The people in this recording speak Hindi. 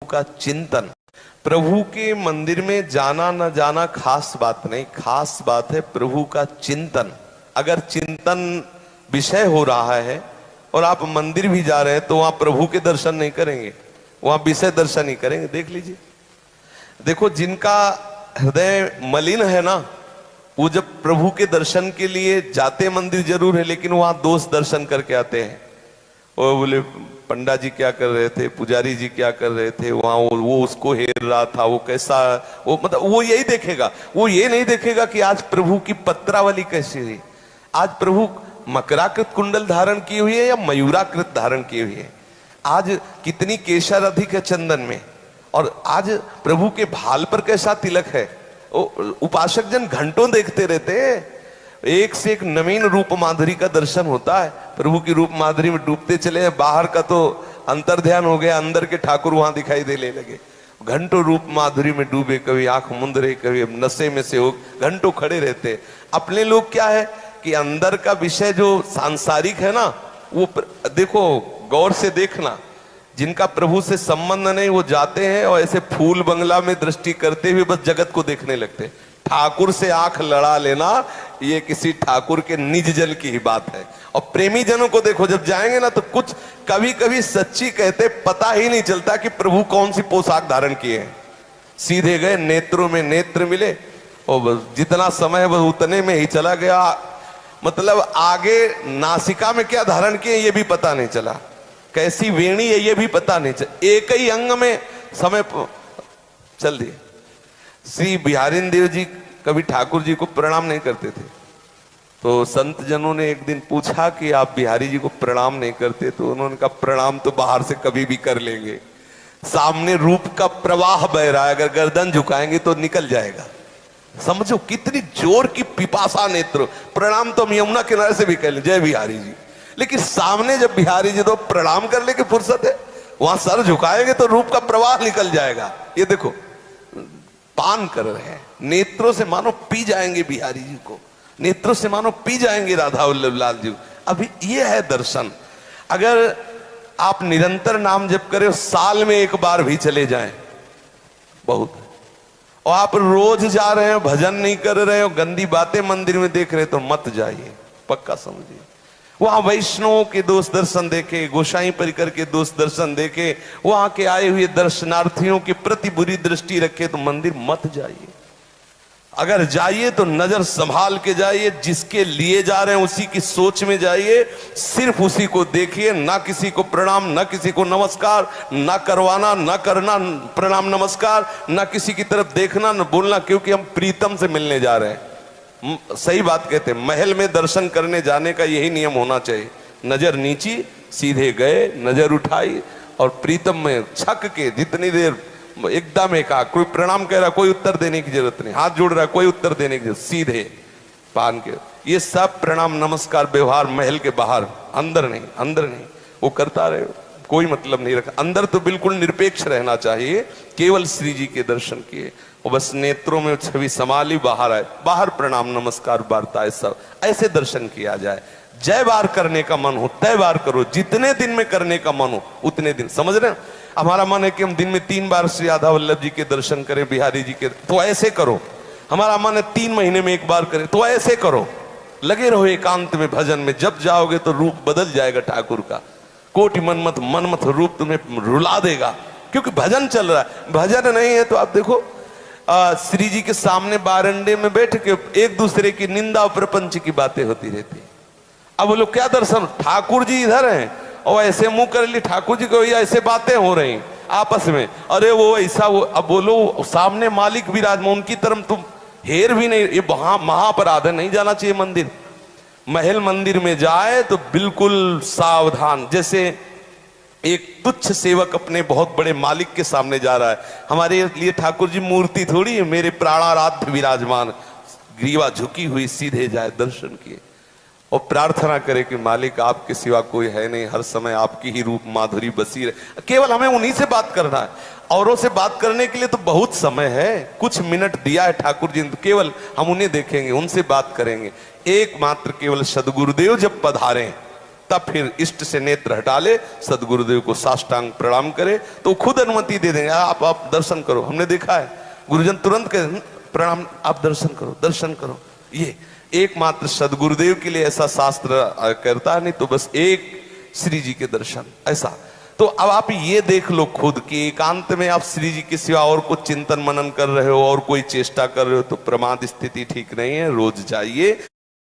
का चिंतन। प्रभु के मंदिर में जाना न जाना खास बात नहीं, खास बात है प्रभु का चिंतन। अगर चिंतन विषय हो रहा है और आप मंदिर भी जा रहे हैं तो वहां प्रभु के दर्शन नहीं करेंगे, वहां विषय दर्शन ही करेंगे। देख लीजिए, देखो जिनका हृदय मलिन है ना, वो जब प्रभु के दर्शन के लिए जाते मंदिर जरूर है, लेकिन वहां दोष दर्शन करके आते हैं। और बोले पंडा जी क्या कर रहे थे, पुजारी जी क्या कर रहे थे वहां, वो उसको हेर रहा था, वो कैसा, वो मतलब वो यही देखेगा, वो ये नहीं देखेगा कि आज प्रभु की पत्रावली कैसी रही, आज प्रभु मकराकृत कुंडल धारण की हुई है या मयूराकृत धारण की हुई है, आज कितनी केशर अधिक है चंदन में, और आज प्रभु के भाल पर कैसा तिलक है। उपासक जन घंटों देखते रहते हैं, एक से एक नवीन रूप माधुरी का दर्शन होता है। प्रभु की रूप माधुरी में डूबते चले, बाहर का तो अंतर ध्यान हो गया, अंदर के ठाकुर वहां दिखाई देने लगे। घंटों रूप माधुरी में डूबे, कभी आंख मूंद रहे, कभी नशे में से हो, घंटों खड़े रहते। अपने लोग क्या है कि अंदर का विषय जो सांसारिक है ना, वो देखो गौर से देखना, जिनका प्रभु से संबंध नहीं वो जाते हैं और ऐसे फूल बंगला में दृष्टि करते हुए बस जगत को देखने लगते। ठाकुर से आंख लड़ा लेना ये किसी ठाकुर के निज जन की ही बात है। और प्रेमी जनों को देखो, जब जाएंगे ना तो कुछ कभी कभी सच्ची कहते पता ही नहीं चलता कि प्रभु कौन सी पोशाक धारण किए हैं। सीधे गए, नेत्रों में नेत्र मिले और बस जितना समय है बस उतने में ही चला गया, मतलब आगे नासिका में क्या धारण किए ये भी पता नहीं चला, कैसी वेणी है ये भी पता नहीं चला, एक ही अंग में समय चल दिए। श्री बिहारी देव जी कभी ठाकुर जी को प्रणाम नहीं करते थे, तो संत जनों ने एक दिन पूछा कि आप बिहारी जी को प्रणाम नहीं करते, तो उन्होंने कहा प्रणाम तो बाहर से कभी भी कर लेंगे, सामने रूप का प्रवाह बह रहा है, अगर गर्दन झुकाएंगे तो निकल जाएगा। समझो कितनी जोर की पिपासा नेत्र। प्रणाम तो हम यमुना किनारे से भी कर ले, जय बिहारी जी, लेकिन सामने जब बिहारी जी तो प्रणाम कर ले की फुर्सत है, वहां सर झुकाएंगे तो रूप का प्रवाह निकल जाएगा। ये देखो पान कर रहे हैं, नेत्रों से मानो पी जाएंगे बिहारी जी को, नेत्रों से मानो पी जाएंगे राधा वल्लभ लाल जी। अभी ये है दर्शन। अगर आप निरंतर नाम जप करें, साल में एक बार भी चले जाएं बहुत, और आप रोज जा रहे हो भजन नहीं कर रहे हो, गंदी बातें मंदिर में देख रहे तो मत जाइए, पक्का समझिए। वहां वैष्णवों के दोष दर्शन देखे, गोसाई परिकर के दोष दर्शन देखे, वहां के आए हुए दर्शनार्थियों के प्रति बुरी दृष्टि रखे तो मंदिर मत जाइए। अगर जाइए तो नजर संभाल के जाइए, जिसके लिए जा रहे हैं उसी की सोच में जाइए, सिर्फ उसी को देखिए, ना किसी को प्रणाम, ना किसी को नमस्कार, ना करवाना ना करना प्रणाम नमस्कार, ना किसी की तरफ देखना ना बोलना, क्योंकि हम प्रीतम से मिलने जा रहे हैं। सही बात कहते हैं, महल में दर्शन करने जाने का यही नियम होना चाहिए, नजर नीची, सीधे गए, नजर उठाई और प्रीतम में छक के जितनी देर एकदम एक कोई प्रणाम कह रहा, कोई उत्तर देने की जरूरत नहीं, हाथ जोड़ रहा है, कोई उत्तर देने की जरूरत, सीधे पान के। ये सब प्रणाम नमस्कार व्यवहार महल के बाहर, अंदर नहीं, अंदर नहीं, वो करता रहे, कोई मतलब नहीं रखा। अंदर तो बिल्कुल निरपेक्ष रहना चाहिए, केवल श्री जी के दर्शन किए और बस नेत्रों में छवि समाली, बाहर आए, बाहर प्रणाम नमस्कार वार्ता है, सब ऐसे दर्शन किया जाए। जय बार करने का मन हो तय बार करो, जितने दिन में करने का मन हो उतने दिन। समझ रहे हैं, हमारा मन है कि हम दिन में 3 बार श्री राधा वल्लभ जी के दर्शन करें, बिहारी जी के, तो ऐसे करो। हमारा मन है 3 महीने में एक बार करें, तो ऐसे करो। लगे रहो एकांत में भजन में, जब जाओगे तो रूप बदल जाएगा ठाकुर का, कोटि मनमत रूप तुम्हें रुला देगा, क्योंकि भजन चल रहा है। भजन नहीं है तो आप देखो श्री जी के सामने बारंडे में बैठ के एक दूसरे की निंदा और प्रपंच की बातें होती रहती। अब बोलो क्या दर्शन, ठाकुर जी इधर हैं और ऐसे मुंह कर ली, ठाकुर जी को ऐसे बातें हो रही आपस में, अरे वो ऐसा वो। अब बोलो सामने मालिक विराजमान, उनकी तरफ तुम हेर भी नहीं, ये महाअपराध है, नहीं जाना चाहिए मंदिर। महल मंदिर में जाए तो बिल्कुल सावधान, जैसे एक तुच्छ सेवक अपने बहुत बड़े मालिक के सामने जा रहा है। हमारे लिए ठाकुर जी मूर्ति थोड़ी है, मेरे प्राणाराध्य विराजमान, ग्रीवा झुकी हुई, सीधे जाए दर्शन किए और प्रार्थना करे कि मालिक आपके सिवा कोई है नहीं, हर समय आपकी ही रूप माधुरी बसी रहे। केवल हमें उन्हीं से बात करना है, औरों से बात करने के लिए तो बहुत समय है, कुछ मिनट दिया है ठाकुर जी, तो केवल हम उन्हें देखेंगे, उनसे बात करेंगे। एकमात्र केवल सदगुरुदेव जब पधारें तब फिर इष्ट से नेत्र हटा ले, सदगुरुदेव को साष्टांग प्रणाम करे तो खुद अनुमति दे देंगे, आप दर्शन करो। हमने देखा है गुरुजन तुरंत कह प्रणाम, आप दर्शन करो, दर्शन करो। ये एकमात्र सदगुरुदेव के लिए ऐसा शास्त्र करता है, नहीं तो बस एक श्री जी के दर्शन ऐसा। तो अब आप ये देख लो खुद कि एकांत में आप श्री जी के सिवा और कुछ चिंतन मनन कर रहे हो और कोई चेष्टा कर रहे हो तो प्रमाद स्थिति ठीक नहीं है। रोज जाइए।